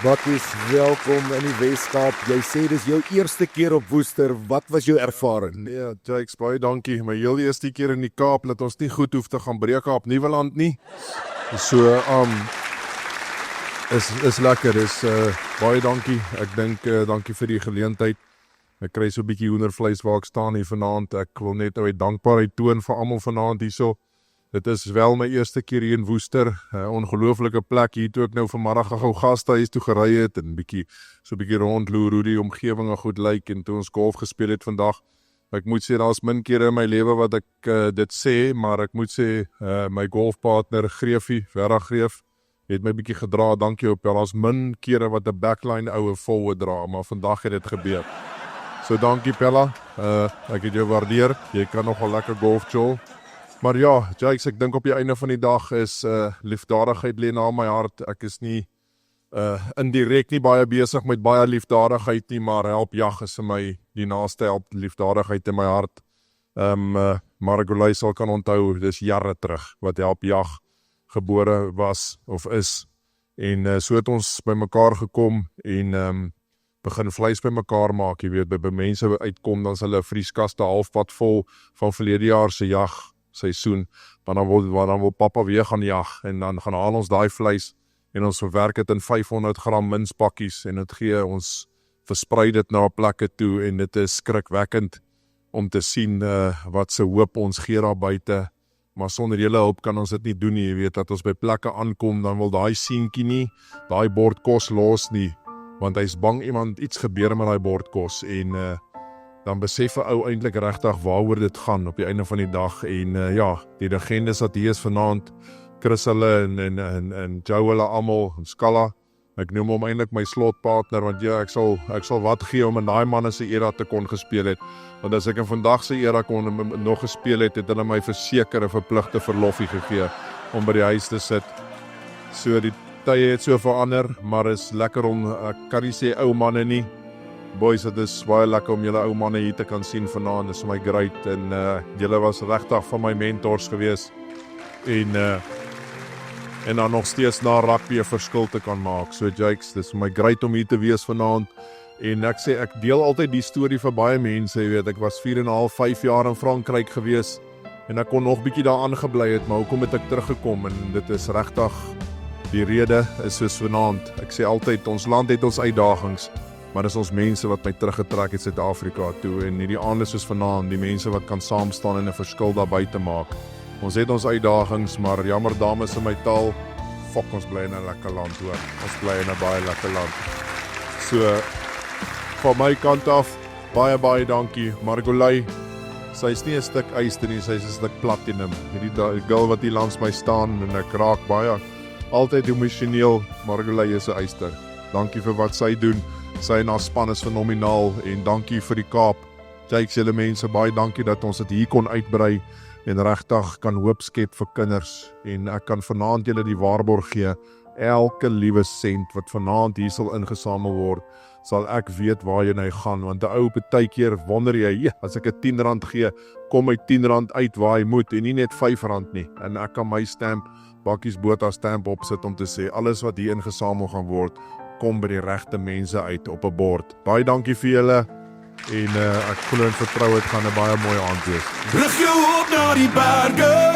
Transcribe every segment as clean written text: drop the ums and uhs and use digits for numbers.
Bakkies, welkom in die Weskaap. Jy sê dis jou eerste keer op Woester. Wat was jou ervaring? Ja, Jakes, baie dankie. My heel eerste keer in die Kaap, dat ons nie goed hoef te gaan breek op Nieuweland nie. So, is lekker, baie dankie. Ek dink, dankie vir die geleentheid. Ek kry so 'n bietjie hoendervleis waar ek staan hier vanaand. Ek wil net nou dankbaarheid toon vir almal vanaand hierso. Dit is wel my eerste keer hier in Woester, 'n ongelooflike plek hier toe ek nou vanmiddag gou gastehuis toe gery het en so 'n bietjie rondloer hoe die omgewing goed lyk en toe ons golf gespeel het vandag. Ek moet sê daar's min kere in my lewe wat ek dit sê, maar ek moet sê my golfpartner Greefie, Vera Greef, het my bietjie gedra. Dankie op. Daar's min kere wat 'n backline oue vol dra, maar vandag het dit gebeur. So dankie Pella. Ek het jou waardeer. Jy kan nogal lekker golf jol. Maar ja, Jakes, ek dink op die einde van die dag is liefdadigheid lê na my hart. Ek is nie indirek nie baie besig met baie liefdadigheid nie, maar help jag is vir my die naaste help liefdadigheid in my hart. Margolay sal kan onthou, dis jare terug wat help jag gebore was of is. En so het ons by mekaar gekom en begin vleis by mekaar maak, jy weet, by mense uitkom, dan is hulle vrieskaste halfpad vol van verlede jaar se jagseisoen, maar dan wil papa weer gaan jag, en dan gaan haal ons daai vleis, en ons verwerk dit in 500 gram minspakkies, en dit gee ons, versprei dit na plekke toe, en dit is skrikwekkend, om te sien wat se hoop ons gee daar buite, maar sonder julle hulp kan ons dit nie doen nie, jy weet, dat ons by plekke aankom, dan wil daai seentjie nie, daai bord kos los nie, want hy is bang iemand iets gebeur met daai bordkos en dan besef 'n ou eintlik regtig waaroor dit gaan op die einde van die dag en ja, die legendes wat hier is vanaand, Chris hulle en Joe hulle almal, en Skalla, ek noem hom eintlik my slotpartner, want ja, ek sal wat gee om in daai manne se era te kon gespeel het, want as ek in vandag se era kon nog gespeel het hulle my verseker 'n verpligte verloffie gegee, om by die huis te sit, so die tye het so verander, maar is lekker om, ek kan nie sê ou manne nie, boys, het is baie lekker om julle ou manne hier te kan sien vanaand, is my great, en julle was regtig van my mentors gewees, en dan nog steeds na rugby 'n verskil te kan maak, so Jakes, dis my great om hier te wees vanaand, en ek sê, ek deel altyd die storie vir baie mense, jy weet, ek was 4,5, 5 jaar in Frankryk gewees, en ek kon nog bietjie daar aangebly het, maar hoekom het ek teruggekom, en dit is regtig, die rede is soos vanaand, ek sê altyd, ons land het ons uitdagings, maar dis ons mense wat my teruggetrek het Suid-Afrika toe, en hierdie aande soos vanaand, die mense wat kan saamstaan en 'n verskil daar buite maak. Ons het ons uitdagings, maar jammer dames in my taal, ons bly in 'n lekker land hoor, ons bly in 'n baie lekker land. So, van my kant af, baie dankie, Margolay, sy is nie 'n stuk yster nie, sy is 'n stuk platinum, hierdie girl wat hier langs my staan, en ek raak baie, altyd emosioneel, Margolay is 'n yster. Dankie vir wat sy doen, sy en haar span is fenomenaal, en dankie vir die Kaap. Jakes, julle mense, baie dankie dat ons dit hier kon uitbrei, en regtig kan hoop skep vir kinders, en ek kan vanaand julle die waarborg gee, elke liewe sent wat vanaand hier sal ingesamel word, sal ek weet waarheen hy gaan, want 'n ou partykeer wonder jy, as ek 'n R10 gee, kom my R10 uit waar hy moet, en nie net R5 nie, en ek kan my stamp, Bakkies Botha stamp opsit om te sê, alles wat hier ingesamel gaan word, kom by die regte mense uit op 'n bord. Baie dankie vir julle, en ek glo en vertrou dit gaan 'n baie mooi aand wees. Rig jou op na die berge,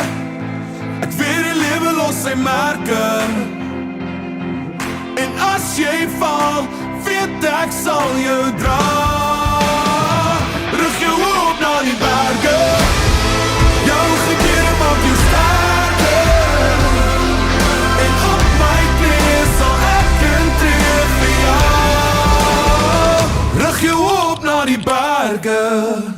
ek weet die lewe los sy merke, en as jy val, weet ek sal jou dra. Rig jou op na die berge, jou gebeure maak jou sterker, en op my knieë sal ek intree vir jou. Rig jou op na die berge.